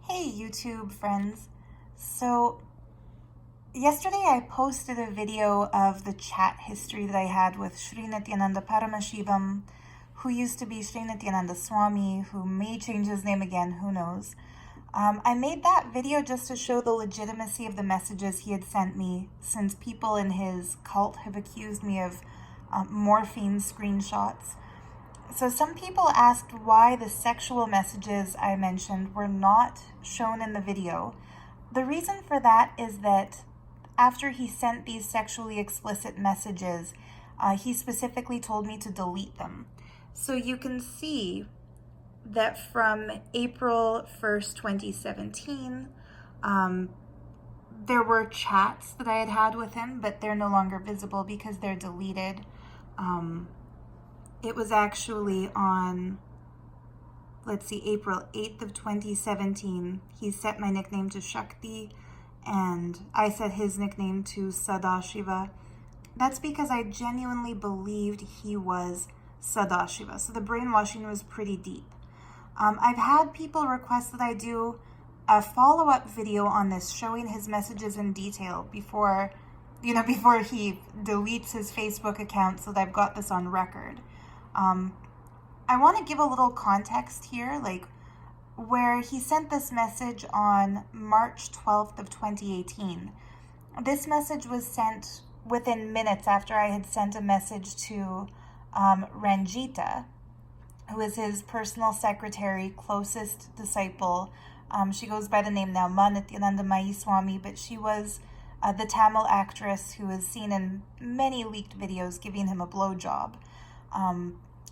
Hey YouTube friends. So yesterday I posted a video of the chat history that I had with Sri Nithyananda Paramashivam, who used to be Sri Nithyananda Swami, who may change his name again, who knows. I made that video just to show the legitimacy of the messages he had sent me, since people in his cult have accused me of morphine screenshots. So some people asked why the sexual messages I mentioned were not shown in the video. The reason for that is that after he sent these sexually explicit messages, he specifically told me to delete them. So you can see that from April 1st, 2017, there were chats that I had had with him, but they're no longer visible because they're deleted. It was actually on, April 8th of 2017. He set my nickname to Shakti, and I set his nickname to Sadashiva. That's because I genuinely believed he was Sadashiva. So the brainwashing was pretty deep. I've had people request that I do a follow-up video on this, showing his messages in detail before he deletes his Facebook account, so that I've got this on record. I want to give a little context here, where he sent this message on March 12th of 2018. This message was sent within minutes after I had sent a message to Ranjita, who is his personal secretary, closest disciple. She goes by the name now Nithyananda Mai Swami, but she was the Tamil actress who is seen in many leaked videos giving him a blowjob.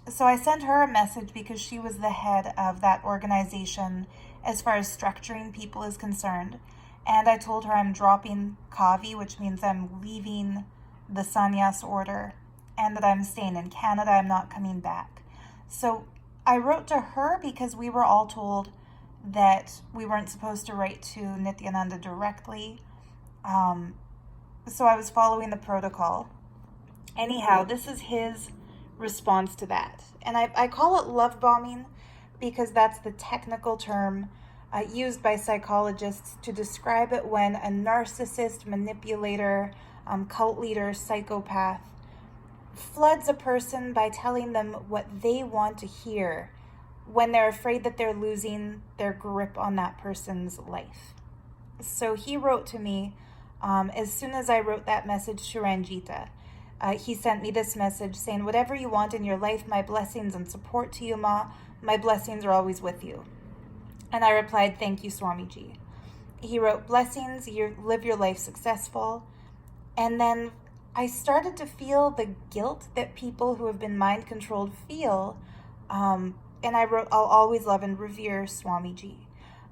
So I sent her a message because she was the head of that organization as far as structuring people is concerned. And I told her I'm dropping Kavi, which means I'm leaving the sannyas order, and that I'm staying in Canada, I'm not coming back. So I wrote to her because we were all told that we weren't supposed to write to Nithyananda directly. So I was following the protocol. Anyhow, this is his response to that. And I call it love bombing because that's the technical term used by psychologists to describe it when a narcissist, manipulator, cult leader, psychopath floods a person by telling them what they want to hear when they're afraid that they're losing their grip on that person's life. So he wrote to me as soon as I wrote that message to Ranjita. He sent me this message saying, "Whatever you want in your life, my blessings and support to you, Ma. My blessings are always with you." And I replied, "Thank you, Swamiji." He wrote, "Blessings, you live your life successful." And then I started to feel the guilt that people who have been mind-controlled feel. And I wrote, "I'll always love and revere Swamiji."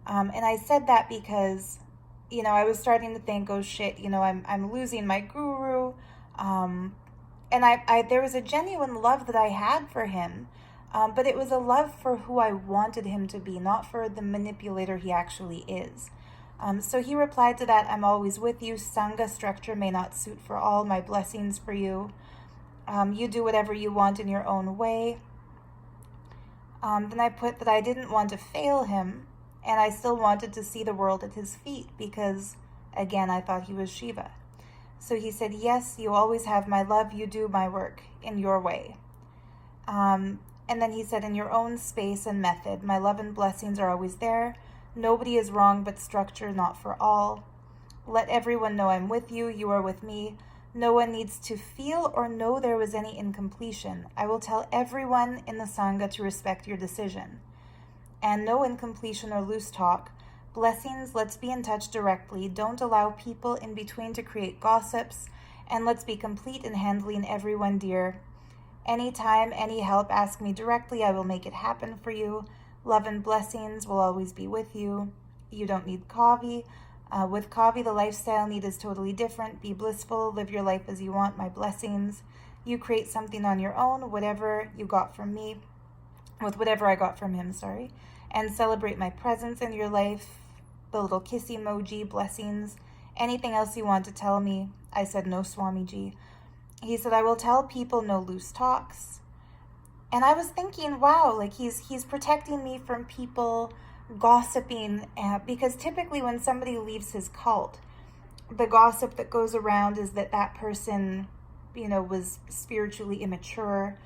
And I said that because, I was starting to think, oh shit, I'm losing my guru. And there was a genuine love that I had for him, but it was a love for who I wanted him to be, not for the manipulator he actually is. So he replied to that, "I'm always with you. Sangha structure may not suit for all. My blessings for you. You do whatever you want in your own way." Then I put that I didn't want to fail him, and I still wanted to see the world at his feet because, again, I thought he was Shiva. So he said, "Yes, you always have my love. You do my work in your way." And then he said, "In your own space and method, my love and blessings are always there. Nobody is wrong, but structure not for all. Let everyone know I'm with you. You are with me. No one needs to feel or know there was any incompletion. I will tell everyone in the Sangha to respect your decision. And no incompletion or loose talk. Blessings, let's be in touch directly. Don't allow people in between to create gossips. And let's be complete in handling everyone dear. Anytime, any help, ask me directly. I will make it happen for you. Love and blessings will always be with you. You don't need Kavi. With Kavi, the lifestyle need is totally different. Be blissful. Live your life as you want. My blessings. You create something on your own, whatever you got from me, with whatever I got from him, and celebrate my presence in your life." The little kiss emoji, blessings. "Anything else you want to tell me?" I said, "No, Swamiji." He said, "I will tell people no loose talks." And I was thinking, wow, he's protecting me from people gossiping, because typically when somebody leaves his cult, the gossip that goes around is that that person, was spiritually immature,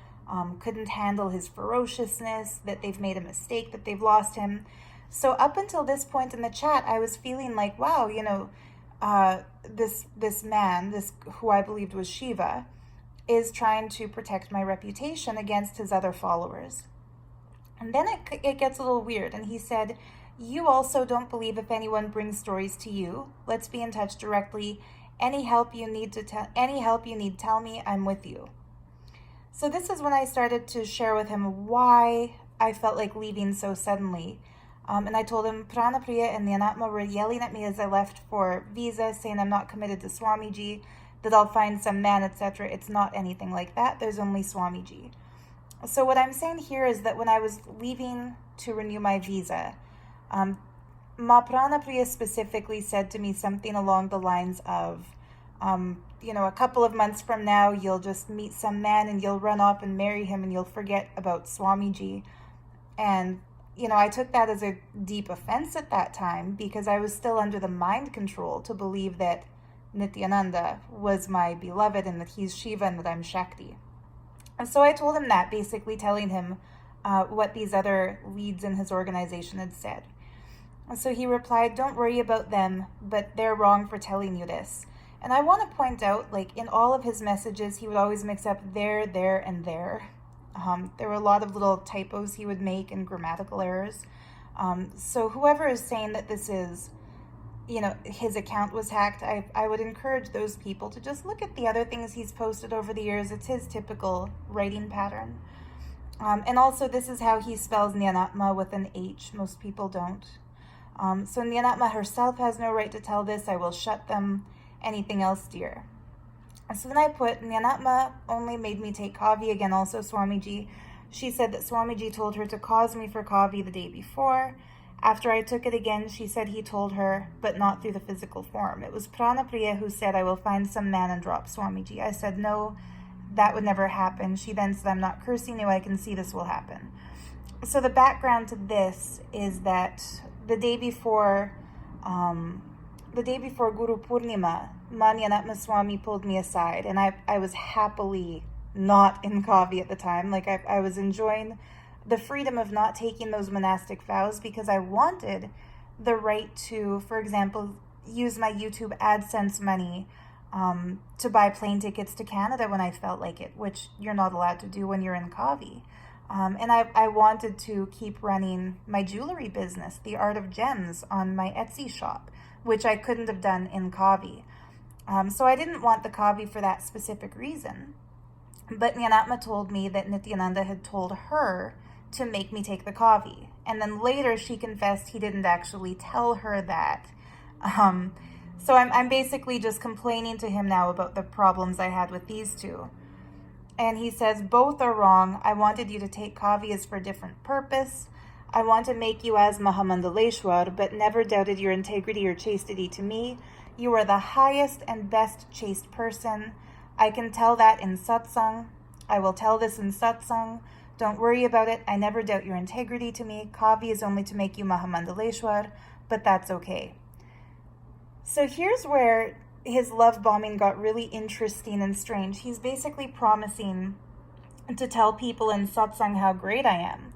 couldn't handle his ferociousness, that they've made a mistake, that they've lost him. So up until this point in the chat, I was feeling like, wow, this man, this who I believed was Shiva, is trying to protect my reputation against his other followers. And then it gets a little weird. And he said, you also don't believe if anyone brings stories to you. Let's be in touch directly. Any help you need, tell me. I'm with you. So this is when I started to share with him why I felt like leaving so suddenly. And I told him Pranapriya and Nyanatma were yelling at me as I left for visa, saying I'm not committed to Swamiji, that I'll find some man, etc. It's not anything like that. There's only Swamiji. So what I'm saying here is that when I was leaving to renew my visa, Ma Pranapriya specifically said to me something along the lines of, a couple of months from now, you'll just meet some man and you'll run off and marry him and you'll forget about Swamiji. And, I took that as a deep offense at that time because I was still under the mind control to believe that Nithyananda was my beloved and that he's Shiva and that I'm Shakti. And so I told him that, basically telling him what these other leads in his organization had said. And so he replied, don't worry about them, but they're wrong for telling you this. And I want to point out, in all of his messages, he would always mix up there, and there. There were a lot of little typos he would make and grammatical errors. So whoever is saying that this is, his account was hacked, I would encourage those people to just look at the other things he's posted over the years. It's his typical writing pattern. And also, this is how he spells Nyanatma with an H. Most people don't. So Nyanatma herself has no right to tell this. I will shut them. Anything else, dear? So then I put, Nyanatma only made me take Kavi, again, also Swamiji. She said that Swamiji told her to cause me for Kavi the day before. After I took it again, she said he told her, but not through the physical form. It was Pranapriya who said, I will find some man and drop Swamiji. I said, no, that would never happen. She then said, I'm not cursing you. I can see this will happen. So the background to this is that the day before Guru Purnima, Nyanatma Swami pulled me aside, and I was happily not in Kavi at the time. I was enjoying the freedom of not taking those monastic vows because I wanted the right to, for example, use my YouTube AdSense money to buy plane tickets to Canada when I felt like it, which you're not allowed to do when you're in Kavi. And I wanted to keep running my jewelry business, the Art of Gems, on my Etsy shop, which I couldn't have done in Kavi. So I didn't want the Kavi for that specific reason. But Nyanatma told me that Nithyananda had told her to make me take the Kavi. And then later she confessed he didn't actually tell her that. So I'm basically just complaining to him now about the problems I had with these two. And he says, both are wrong. I wanted you to take Kavi as for a different purpose. I want to make you as mahamandaleshwar, but never doubted your integrity or chastity to me. You are the highest and best chaste person. I can tell that in satsang. I will tell this in satsang. Don't worry about it. I never doubt your integrity to me. Kavi is only to make you mahamandaleshwar, but that's okay. So here's where his love bombing got really interesting and strange. He's basically promising to tell people in satsang how great I am.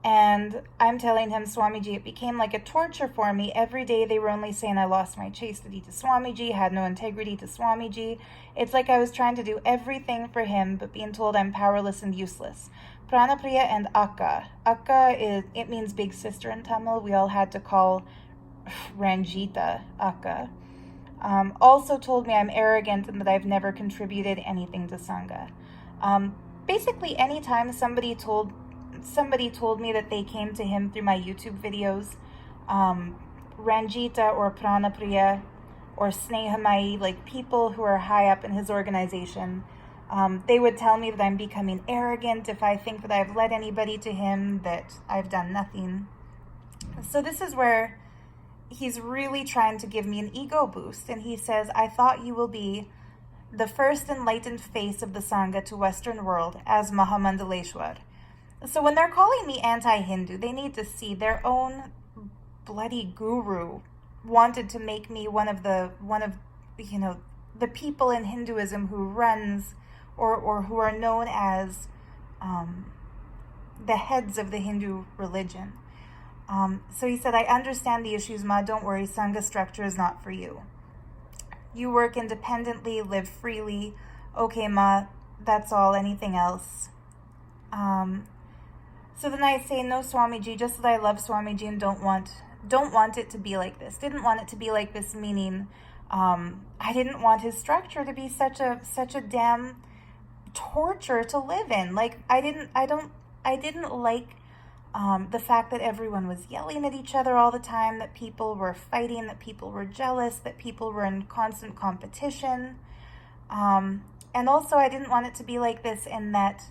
And I'm telling him, Swamiji, it became like a torture for me. Every day they were only saying I lost my chastity to Swamiji, had no integrity to Swamiji. It's like I was trying to do everything for him, but being told I'm powerless and useless. Pranapriya and Akka. Akka, it means big sister in Tamil. We all had to call Ranjita Akka. Also told me I'm arrogant and that I've never contributed anything to sangha. Basically, anytime somebody told me that they came to him through my YouTube videos, Ranjita or Pranapriya or Snehamai, like people who are high up in his organization, they would tell me that I'm becoming arrogant if I think that I've led anybody to him, that I've done nothing. So this is where he's really trying to give me an ego boost. And he says, I thought you will be the first enlightened face of the Sangha to Western world as Mahamandaleshwar. So when they're calling me anti-Hindu, they need to see their own bloody guru wanted to make me one of the people in Hinduism who runs or who are known as the heads of the Hindu religion. So he said, I understand the issues, Ma. Don't worry. Sangha structure is not for you. You work independently, live freely. Okay, Ma. That's all. Anything else? So then I say, no, Swamiji, just that I love Swamiji and don't want it to be like this. Didn't want it to be like this, meaning I didn't want his structure to be such a damn torture to live in. Like I didn't like the fact that everyone was yelling at each other all the time, that people were fighting, that people were jealous, that people were in constant competition. And also I didn't want it to be like this in that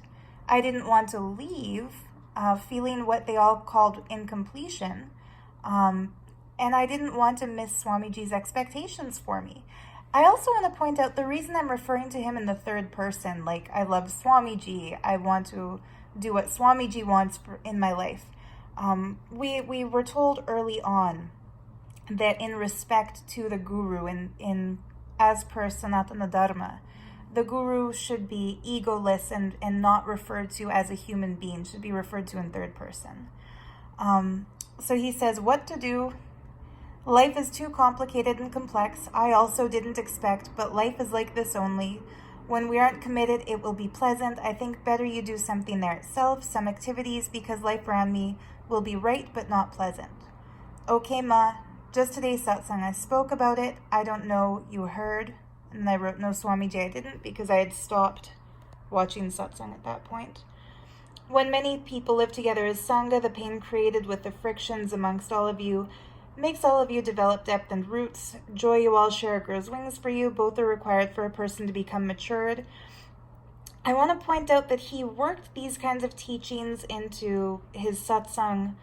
I didn't want to leave feeling what they all called incompletion. And I didn't want to miss Swamiji's expectations for me. I also want to point out the reason I'm referring to him in the third person, like I love Swamiji, I want to do what Swamiji wants in my life. We were told early on that in respect to the guru, in as per Sanatana Dharma, the guru should be egoless and not referred to as a human being, should be referred to in third person. So he says, what to do? Life is too complicated and complex. I also didn't expect, but life is like this only. When we aren't committed, it will be pleasant. I think better you do something there itself, some activities, because life around me will be right but not pleasant. Okay, Ma, just today's satsang, I spoke about it. I don't know, you heard. And I wrote, no, Swamiji, I didn't, because I had stopped watching satsang at that point. When many people live together as sangha, the pain created with the frictions amongst all of you makes all of you develop depth and roots. Joy you all share grows wings for you. Both are required for a person to become matured. I want to point out that he worked these kinds of teachings into his satsang.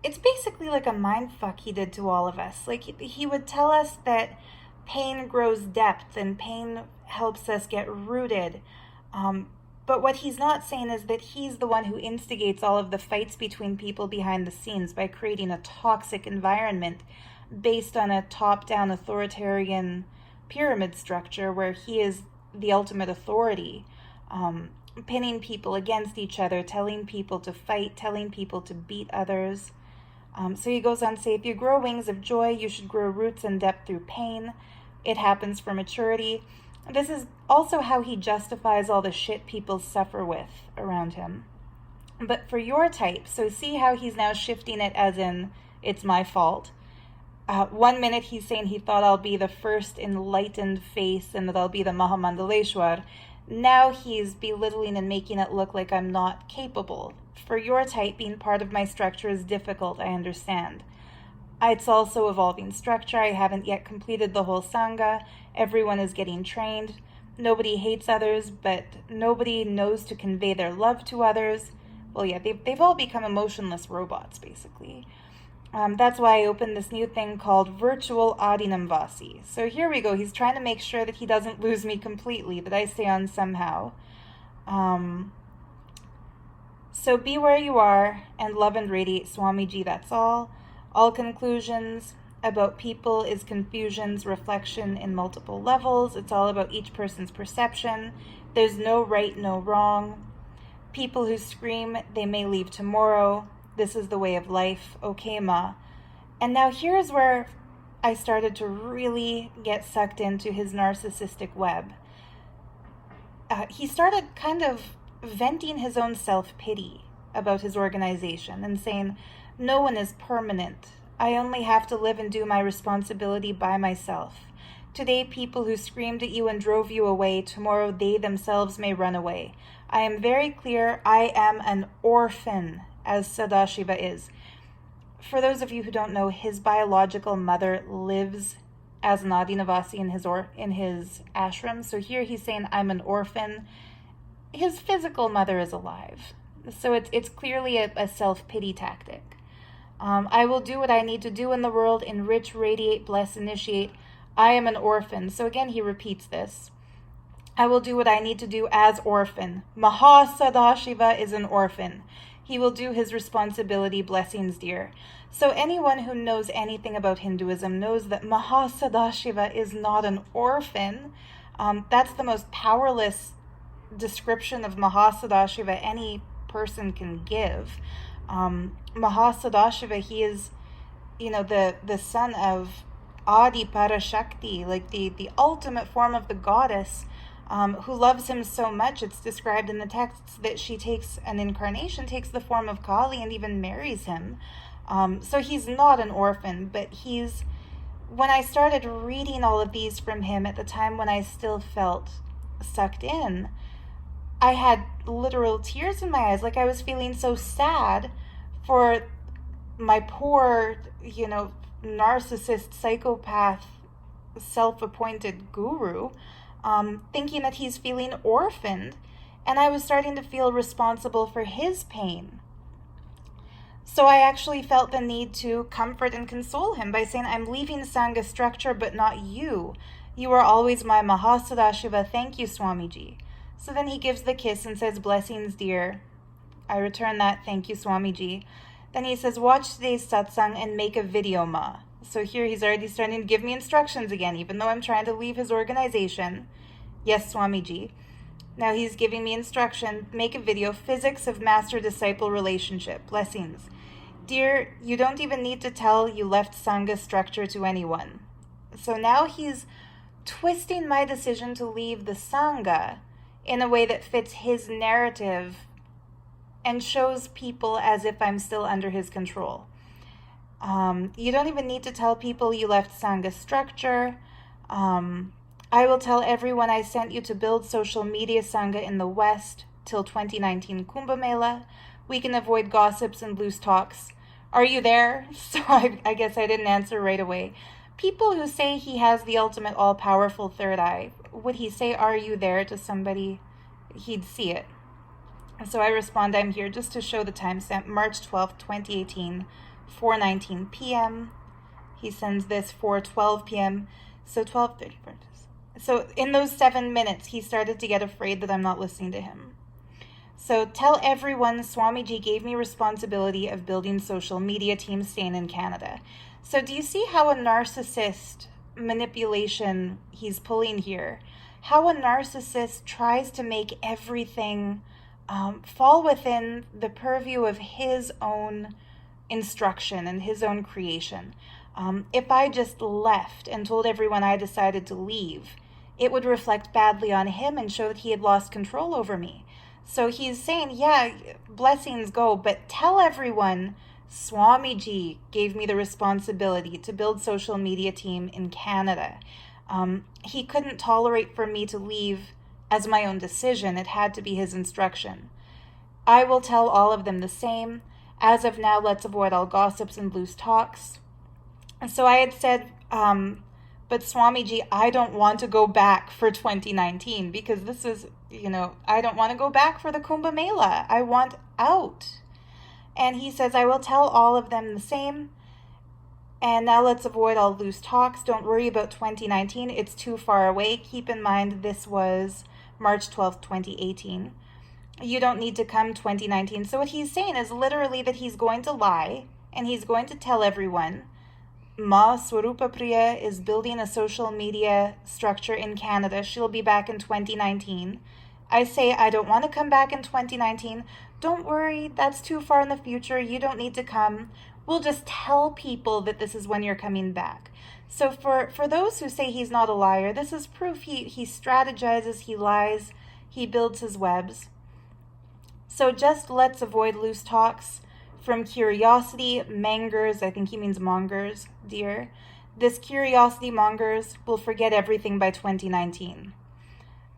It's basically like a mindfuck he did to all of us. Like he would tell us that pain grows depth and pain helps us get rooted. But what he's not saying is that he's the one who instigates all of the fights between people behind the scenes by creating a toxic environment based on a top-down authoritarian pyramid structure where he is the ultimate authority, pinning people against each other, telling people to fight, telling people to beat others. So he goes on to say, if you grow wings of joy, you should grow roots and depth through pain. It happens for maturity. This is also how he justifies all the shit people suffer with around him. But for your type, so see how he's now shifting it as in, it's my fault. 1 minute he's saying he thought I'll be the first enlightened face and that I'll be the mahamandaleshwar. Now he's belittling and making it look like I'm not capable. For your type, being part of my structure is difficult, I understand. It's also evolving structure. I haven't yet completed the whole sangha. Everyone is getting trained. Nobody hates others, but nobody knows to convey their love to others. Well, yeah, they've all become emotionless robots, basically. That's why I opened this new thing called Virtual Adinamvasi. So here we go. He's trying to make sure that he doesn't lose me completely, that I stay on somehow. So be where you are and love and radiate Swamiji, that's all. All conclusions about people is confusion's reflection in multiple levels. It's all about each person's perception. There's no right, no wrong. People who scream, they may leave tomorrow. This is the way of life. Okay, Ma. And now here's where I started to really get sucked into his narcissistic web. He started kind of venting his own self-pity about his organization and saying, no one is permanent. I only have to live and do my responsibility by myself. Today, people who screamed at you and drove you away, tomorrow they themselves may run away. I am very clear, I am an orphan, as Sadashiva is. For those of you who don't know, his biological mother lives as an Adinavasi in his ashram. So here he's saying, I'm an orphan. His physical mother is alive. So it's clearly a self-pity tactic. I will do what I need to do in the world, enrich, radiate, bless, initiate. I am an orphan. So again, he repeats this. I will do what I need to do as orphan. Mahasadashiva is an orphan. He will do his responsibility. Blessings, dear. So anyone who knows anything about Hinduism knows that Mahasadashiva is not an orphan. That's the most powerless description of Mahasadashiva any person can give. Mahasadashiva, he is, the son of Adi Parashakti, like the ultimate form of the goddess, who loves him so much. It's described in the texts that she takes an incarnation, takes the form of Kali, and even marries him. So he's not an orphan, but when I started reading all of these from him at the time when I still felt sucked in, I had literal tears in my eyes. Like I was feeling so sad for my poor, narcissist, psychopath, self-appointed guru, thinking that he's feeling orphaned, and I was starting to feel responsible for his pain. So I actually felt the need to comfort and console him by saying, I'm leaving Sangha structure, but not you. You are always my Mahasadashiva. Thank you, Swamiji. So then he gives the kiss and says, blessings, dear. I return that, thank you, Swamiji. Then he says, watch today's satsang and make a video, Ma. So here he's already starting to give me instructions again, even though I'm trying to leave his organization. Yes, Swamiji. Now he's giving me instruction, make a video, physics of master-disciple relationship. Blessings. Dear, you don't even need to tell you left Sangha structure to anyone. So now he's twisting my decision to leave the Sangha in a way that fits his narrative and shows people as if I'm still under his control. You don't even need to tell people you left Sangha structure. I will tell everyone I sent you to build social media Sangha in the West till 2019 Kumbh Mela. We can avoid gossips and loose talks. Are you there? So I guess I didn't answer right away. People who say he has the ultimate all-powerful third eye, would he say, are you there to somebody? He'd see it. So I respond, I'm here, just to show the timestamp, March 12th, 2018, 4:19 p.m. He sends this 4:12 p.m. So 12:30. So in those 7 minutes, he started to get afraid that I'm not listening to him. So tell everyone Swamiji gave me responsibility of building social media teams staying in Canada. So do you see how a narcissist manipulation he's pulling here? How a narcissist tries to make everything fall within the purview of his own instruction and his own creation. If I just left and told everyone I decided to leave, it would reflect badly on him and show that he had lost control over me. So he's saying, yeah, blessings go, but tell everyone Swamiji gave me the responsibility to build social media team in Canada. He couldn't tolerate for me to leave as my own decision. It had to be his instruction. I will tell all of them the same. As of now, let's avoid all gossips and loose talks. And so I had said, but Swamiji, I don't want to go back for 2019 because this is, I don't want to go back for the Kumbh Mela. I want out. And he says, I will tell all of them the same. And now let's avoid all loose talks. Don't worry about 2019. It's too far away. Keep in mind, this was March 12th, 2018. You don't need to come 2019. So what he's saying is literally that he's going to lie and he's going to tell everyone Ma Swarupa Priya is building a social media structure in Canada. She'll be back in 2019. I say I don't want to come back in 2019. Don't worry, that's too far in the future. You don't need to come. We'll just tell people that this is when you're coming back. So for those who say he's not a liar, this is proof he strategizes, he lies, he builds his webs. So just let's avoid loose talks. From curiosity, mongers, I think he means mongers, dear. This curiosity mongers will forget everything by 2019.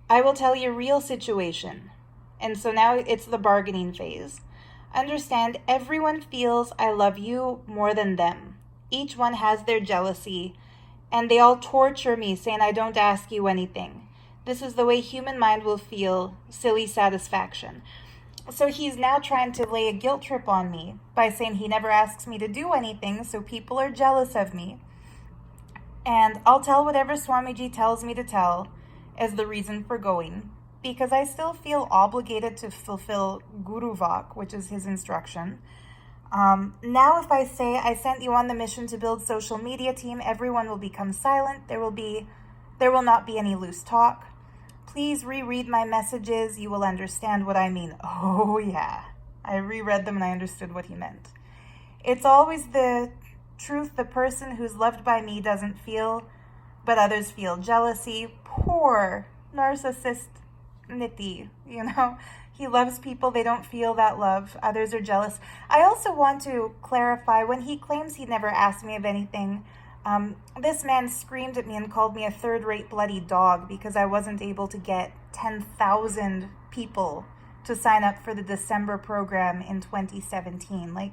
I will tell you a real situation. And so now it's the bargaining phase. Understand, everyone feels I love you more than them. Each one has their jealousy, and they all torture me saying I don't ask you anything. This is the way human mind will feel, silly satisfaction. So he's now trying to lay a guilt trip on me by saying he never asks me to do anything, so people are jealous of me. And I'll tell whatever Swamiji tells me to tell as the reason for going. because I still feel obligated to fulfill Guru Vak, which is his instruction. Now if I say I sent you on the mission to build social media team, everyone will become silent. There will not be any loose talk. Please reread my messages. You will understand what I mean. Oh yeah, I reread them and I understood what he meant. It's always the truth the person who's loved by me doesn't feel, but others feel jealousy. Poor narcissist Nithi, He loves people, they don't feel that love. Others are jealous. I also want to clarify, when he claims he never asked me of anything, this man screamed at me and called me a third-rate bloody dog because I wasn't able to get 10,000 people to sign up for the December program in 2017.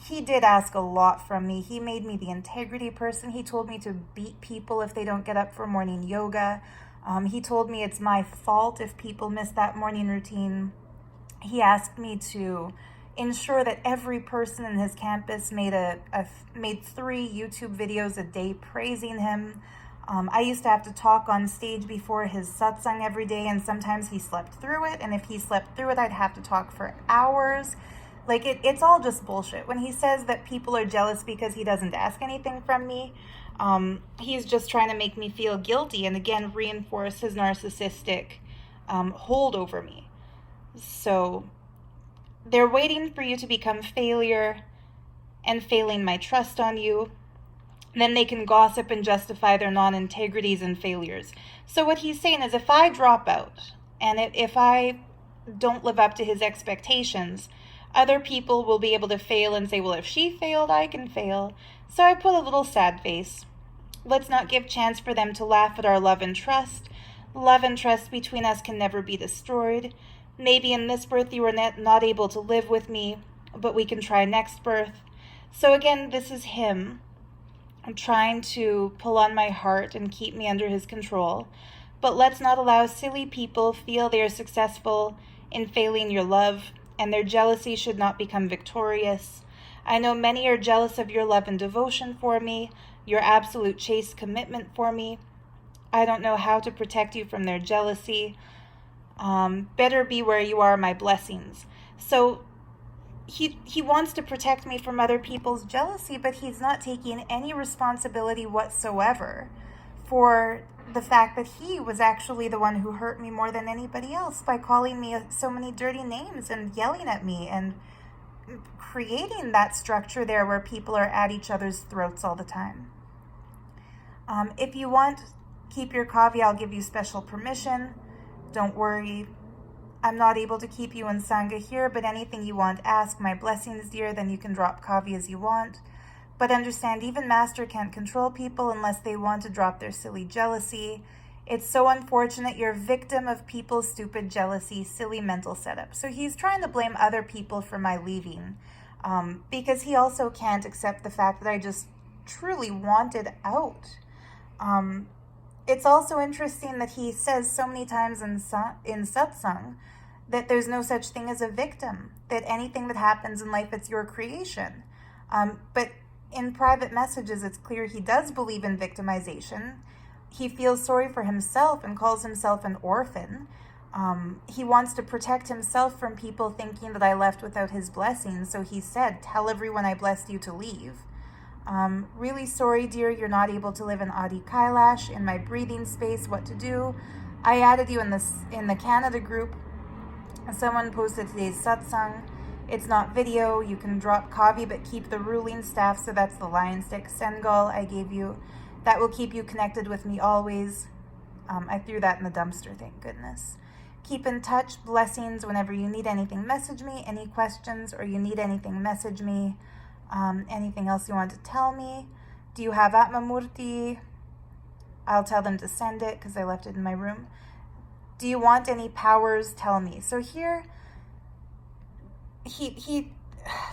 He did ask a lot from me. He made me the integrity person. He told me to beat people if they don't get up for morning yoga. He told me it's my fault if people miss that morning routine. He asked me to ensure that every person in his campus made 3 YouTube videos a day praising him. I used to have to talk on stage before his satsang every day, and sometimes he slept through it. And if he slept through it, I'd have to talk for hours. It's all just bullshit. When he says that people are jealous because he doesn't ask anything from me, he's just trying to make me feel guilty and again reinforce his narcissistic hold over me. So they're waiting for you to become failure and failing my trust on you. Then they can gossip and justify their non-integrities and failures. So what he's saying is, if I drop out and if I don't live up to his expectations, other people will be able to fail and say, well, if she failed, I can fail. So I put a little sad face. Let's not give chance for them to laugh at our love and trust. Love and trust between us can never be destroyed. Maybe in this birth you were not able to live with me, but we can try next birth. So again, this is him trying to pull on my heart and keep me under his control. But let's not allow silly people feel they are successful in failing your love, and their jealousy should not become victorious. I know many are jealous of your love and devotion for me, your absolute chaste commitment for me. I don't know how to protect you from their jealousy. Better be where you are, my blessings. So he wants to protect me from other people's jealousy, but he's not taking any responsibility whatsoever for the fact that he was actually the one who hurt me more than anybody else by calling me so many dirty names and yelling at me and creating that structure there where people are at each other's throats all the time. If you want, keep your kavya, I'll give you special permission. Don't worry, I'm not able to keep you in sangha here, but anything you want, ask. My blessings, dear, then you can drop kavya as you want. But understand, even Master can't control people unless they want to drop their silly jealousy. It's so unfortunate you're a victim of people's stupid jealousy, silly mental setup. So he's trying to blame other people for my leaving, because he also can't accept the fact that I just truly wanted out. It's also interesting that he says so many times in satsang that there's no such thing as a victim, that anything that happens in life, it's your creation. But in private messages, it's clear he does believe in victimization. He feels sorry for himself and calls himself an orphan. He wants to protect himself from people thinking that I left without his blessing. So he said, tell everyone I blessed you to leave. Really sorry, dear, you're not able to live in Adi Kailash, in my breathing space, what to do. I added you in the Canada group. Someone posted today's satsang. It's not video. You can drop kavi, but keep the ruling staff. So that's the lion stick, Sengal, I gave you. That will keep you connected with me always. I threw that in the dumpster, thank goodness. Keep in touch. Blessings. Whenever you need anything, message me. Any questions or you need anything, message me. Anything else you want to tell me? Do you have Atma Murti? I'll tell them to send it because I left it in my room. Do you want any powers? Tell me. So here, he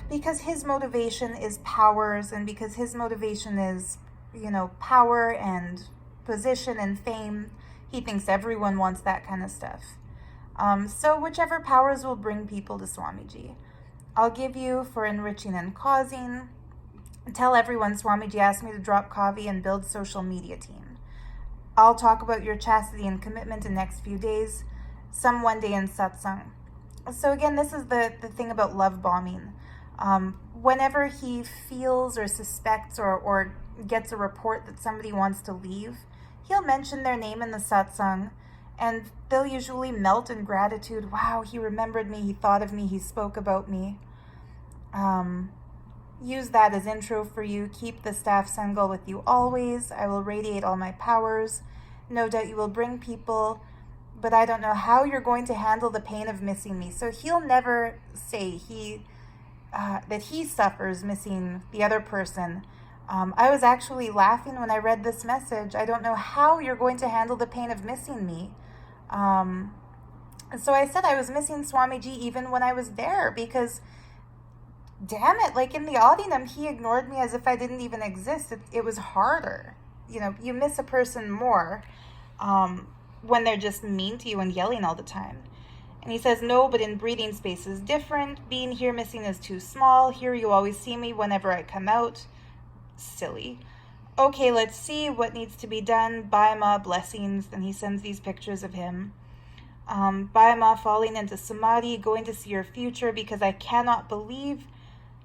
because his motivation is powers, and because his motivation is, power and position and fame, he thinks everyone wants that kind of stuff. So whichever powers will bring people to Swamiji. I'll give you for enriching and causing. Tell everyone Swamiji asked me to drop kavi and build social media team. I'll talk about your chastity and commitment in the next few days. some one day in satsang. So again, this is the thing about love bombing. Whenever he feels or suspects or gets a report that somebody wants to leave, he'll mention their name in the satsang, and they'll usually melt in gratitude. Wow, he remembered me, he thought of me, he spoke about me. Use that as intro for you. Keep the staff sangha with you always. I will radiate all my powers. No doubt you will bring people, but I don't know how you're going to handle the pain of missing me. So he'll never say that he suffers missing the other person. I was actually laughing when I read this message. I don't know how you're going to handle the pain of missing me. So I said I was missing Swamiji even when I was there, because damn it, like in the Adinam, he ignored me as if I didn't even exist. It was harder. You miss a person more when they're just mean to you and yelling all the time. And he says, no, but in breathing space is different. Being here missing is too small. Here you always see me whenever I come out. Silly. Okay, let's see what needs to be done. Bye, Ma, blessings. And he sends these pictures of him. Bye, Ma, falling into samadhi, going to see your future, because I cannot believe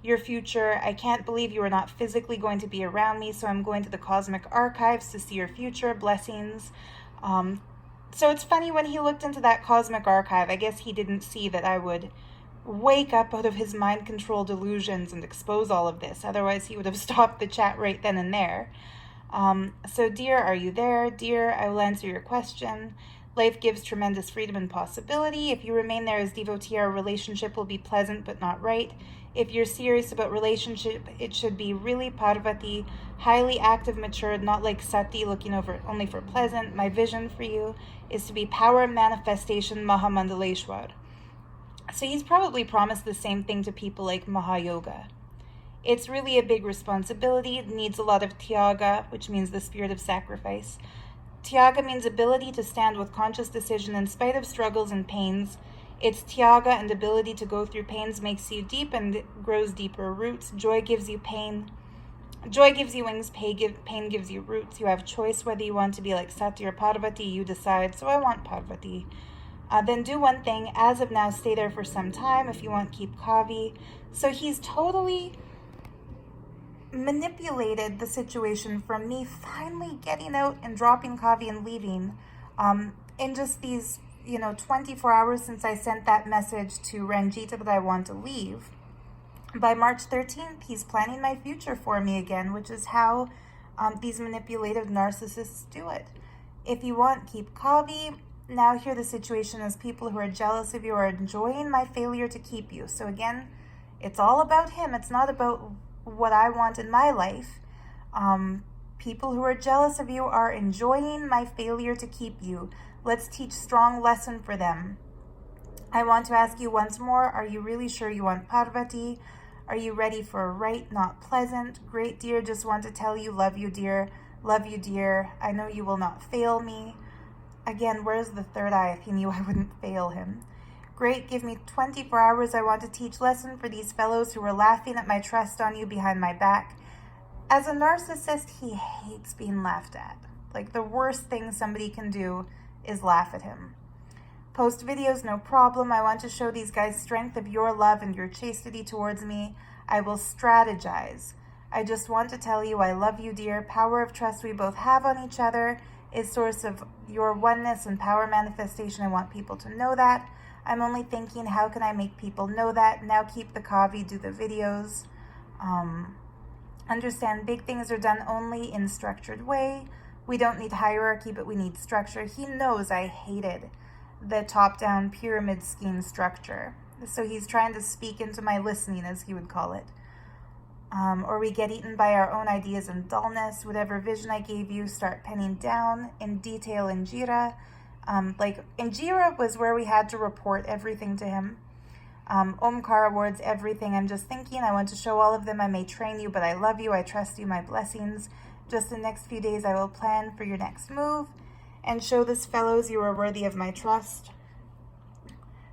your future. I can't believe you are not physically going to be around me, so I'm going to the cosmic archives to see your future. Blessings. So it's funny, when he looked into that cosmic archive, I guess he didn't see that I would wake up out of his mind control delusions and expose all of this. Otherwise, he would have stopped the chat right then and there. So, dear, are you there? Dear, I will answer your question. Life gives tremendous freedom and possibility. If you remain there as devotee, our relationship will be pleasant but not right. If you're serious about relationship, it should be really Parvati, highly active, matured, not like Sati, looking over only for pleasant. My vision for you is to be power manifestation mahamandaleshwar. So he's probably promised the same thing to people like Mahayoga. It's really a big responsibility. It needs a lot of tyaga, which means the spirit of sacrifice. Tyaga means ability to stand with conscious decision in spite of struggles and pains. It's tyaga and ability to go through pains makes you deep and grows deeper roots. Joy gives you pain. Joy gives you wings, pain gives you roots. You have choice whether you want to be like Sati or Parvati. You decide, so I want Parvati. Then do one thing. As of now, stay there for some time. If you want, keep Kavi. So he's totally manipulated the situation from me finally getting out and dropping Kavi and leaving in just these 24 hours since I sent that message to Ranjita that I want to leave. By March 13th, he's planning my future for me again, which is how these manipulative narcissists do it. If you want, keep Kavi. Now here the situation is people who are jealous of you are enjoying my failure to keep you. So again, it's all about him. It's not about what I want in my life. People who are jealous of you are enjoying my failure to keep you. Let's teach strong lesson for them. I want to ask you once more, are you really sure you want Parvati? Are you ready for a right, not pleasant? Great, dear, just want to tell you, love you, dear. Love you, dear. I know you will not fail me. Again, where's the third eye if he knew I wouldn't fail him? Great, give me 24 hours. I want to teach lesson for these fellows who are laughing at my trust on you behind my back. As a narcissist, he hates being laughed at. Like, the worst thing somebody can do is laugh at him. Post videos, no problem. I want to show these guys strength of your love and your chastity towards me. I will strategize. I just want to tell you I love you, dear. Power of trust we both have on each other is source of your oneness and power manifestation. I want people to know that. I'm only thinking, how can I make people know that? Now keep the Kavi, do the videos. Understand big things are done only in structured way. We don't need hierarchy, but we need structure. He knows I hated the top-down pyramid scheme structure. So he's trying to speak into my listening, as he would call it. Or we get eaten by our own ideas and dullness. Whatever vision I gave you, start penning down in detail in Jira. Like in Jira was where we had to report everything to him. Omkar awards everything. I'm just thinking, I want to show all of them. I may train you, but I love you. I trust you. My blessings. Just the next few days, I will plan for your next move and show this fellows you are worthy of my trust.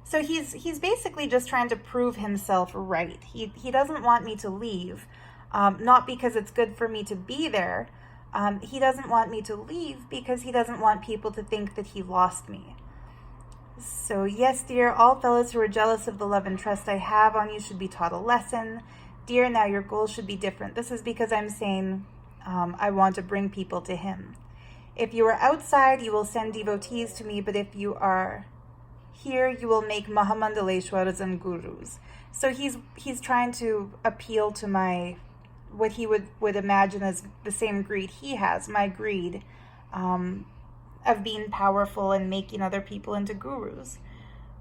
So he's basically just trying to prove himself right. He doesn't want me to leave, not because it's good for me to be there. He doesn't want me to leave because he doesn't want people to think that he lost me. So yes, dear, all fellows who are jealous of the love and trust I have on you should be taught a lesson. Dear, now your goals should be different. This is because I'm saying I want to bring people to him. If you are outside, you will send devotees to me, but if you are here, you will make mahamandaleshwaras and gurus. So he's trying to appeal to my, what he would imagine as the same greed he has, my greed of being powerful and making other people into gurus.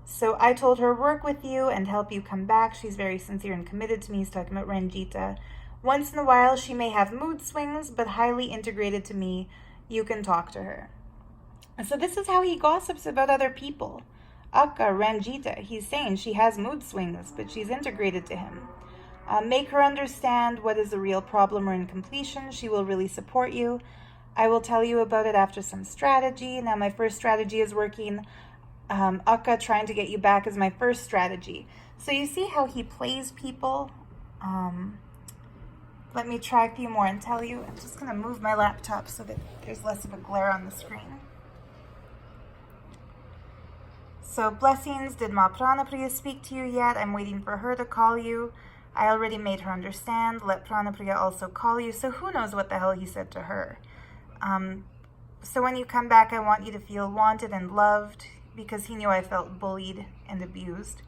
So I told her, work with you and help you come back. She's very sincere and committed to me. He's talking about Ranjita. Once in a while, she may have mood swings, but highly integrated to me. You can talk to her. So this is how he gossips about other people. Akka, Ranjita, he's saying she has mood swings, but she's integrated to him. Make her understand what is the real problem or incompletion. She will really support you. I will tell you about it after some strategy. Now my first strategy is working. Akka trying to get you back is my first strategy. So you see how he plays people? Let me try a few more and tell you. I'm just going to move my laptop so that there's less of a glare on the screen. So blessings, did Ma Pranapriya speak to you yet? I'm waiting for her to call you. I already made her understand. Let Pranapriya also call you. So who knows what the hell he said to her. So when you come back, I want you to feel wanted and loved, because he knew I felt bullied and abused.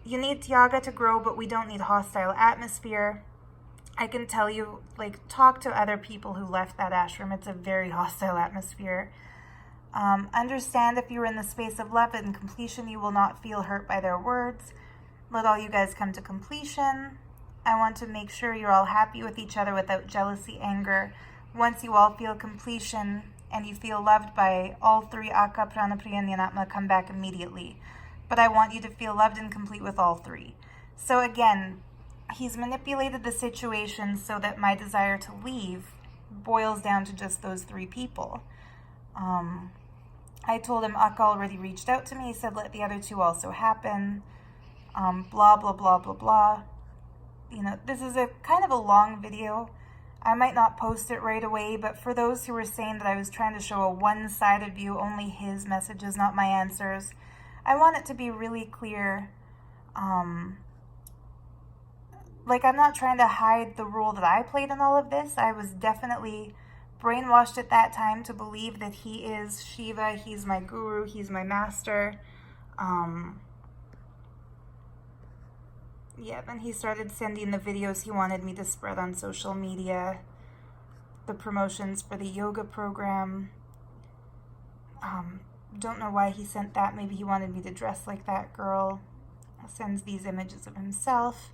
You need Tyaga to grow, but we don't need hostile atmosphere. I can tell you, talk to other people who left that ashram. It's a very hostile atmosphere. Understand if you're in the space of love and completion, you will not feel hurt by their words. Let all you guys come to completion. I want to make sure you're all happy with each other without jealousy, anger. Once you all feel completion and you feel loved by all three, Akka, Pranapriya, and Yanatma, come back immediately. But I want you to feel loved and complete with all three. So again, he's manipulated the situation so that my desire to leave boils down to just those three people. I told him Akka already reached out to me. He said, let the other two also happen. Blah, blah, blah, blah, blah. This is a kind of a long video. I might not post it right away, but for those who were saying that I was trying to show a one-sided view, only his messages, not my answers, I want it to be really clear. I'm not trying to hide the role that I played in all of this. I was definitely brainwashed at that time to believe that he is Shiva, he's my guru, he's my master. Then he started sending the videos he wanted me to spread on social media, the promotions for the yoga program. Don't know why he sent that. Maybe he wanted me to dress like that girl. Sends these images of himself.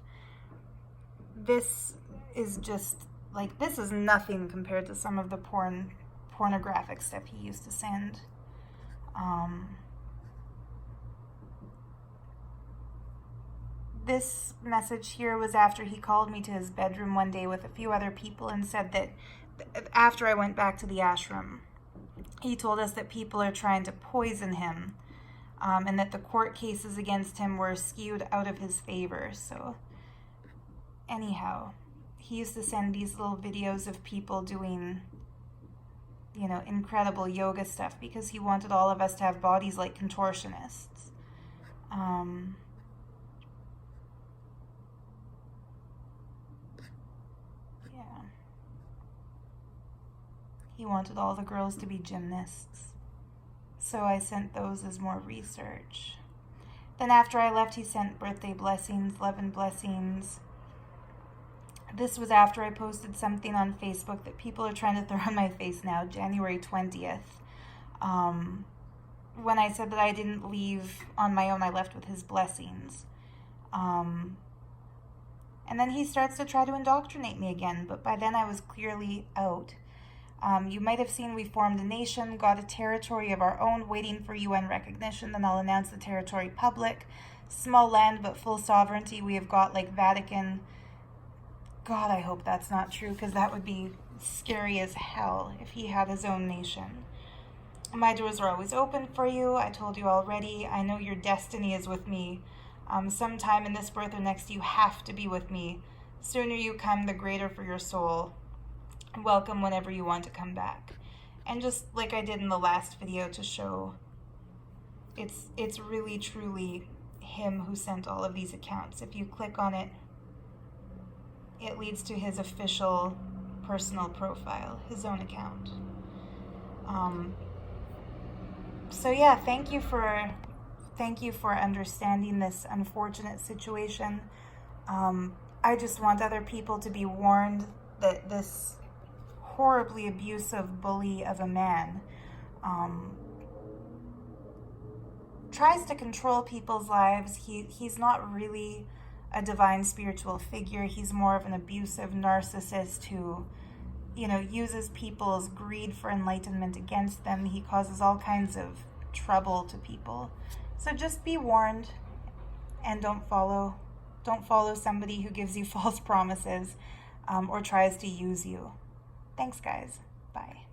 This is just, this is nothing compared to some of the pornographic stuff he used to send. This message here was after he called me to his bedroom one day with a few other people and said that after I went back to the ashram, he told us that people are trying to poison him, and that the court cases against him were skewed out of his favor. So anyhow, he used to send these little videos of people doing, incredible yoga stuff because he wanted all of us to have bodies like contortionists. He wanted all the girls to be gymnasts. So I sent those as more research. Then after I left, he sent birthday blessings, love and blessings. This was after I posted something on Facebook that people are trying to throw in my face now, January 20th. When I said that I didn't leave on my own, I left with his blessings. And then he starts to try to indoctrinate me again, but by then I was clearly out. You might have seen we formed a nation, got a territory of our own, waiting for UN recognition, then I'll announce the territory public. Small land, but full sovereignty. We have got Vatican. God, I hope that's not true, because that would be scary as hell if he had his own nation. My doors are always open for you. I told you already. I know your destiny is with me. Sometime in this birth or next, you have to be with me. Sooner you come, the greater for your soul. Welcome whenever you want to come back. And just like I did in the last video to show, it's really truly him who sent all of these accounts. If you click on it, it leads to his official personal profile, his own account. So yeah, thank you for understanding this unfortunate situation. I just want other people to be warned that this horribly abusive bully of a man tries to control people's lives. He's not really a divine spiritual figure. He's more of an abusive narcissist who, uses people's greed for enlightenment against them. He causes all kinds of trouble to people. So just be warned, and don't follow somebody who gives you false promises or tries to use you. Thanks, guys. Bye.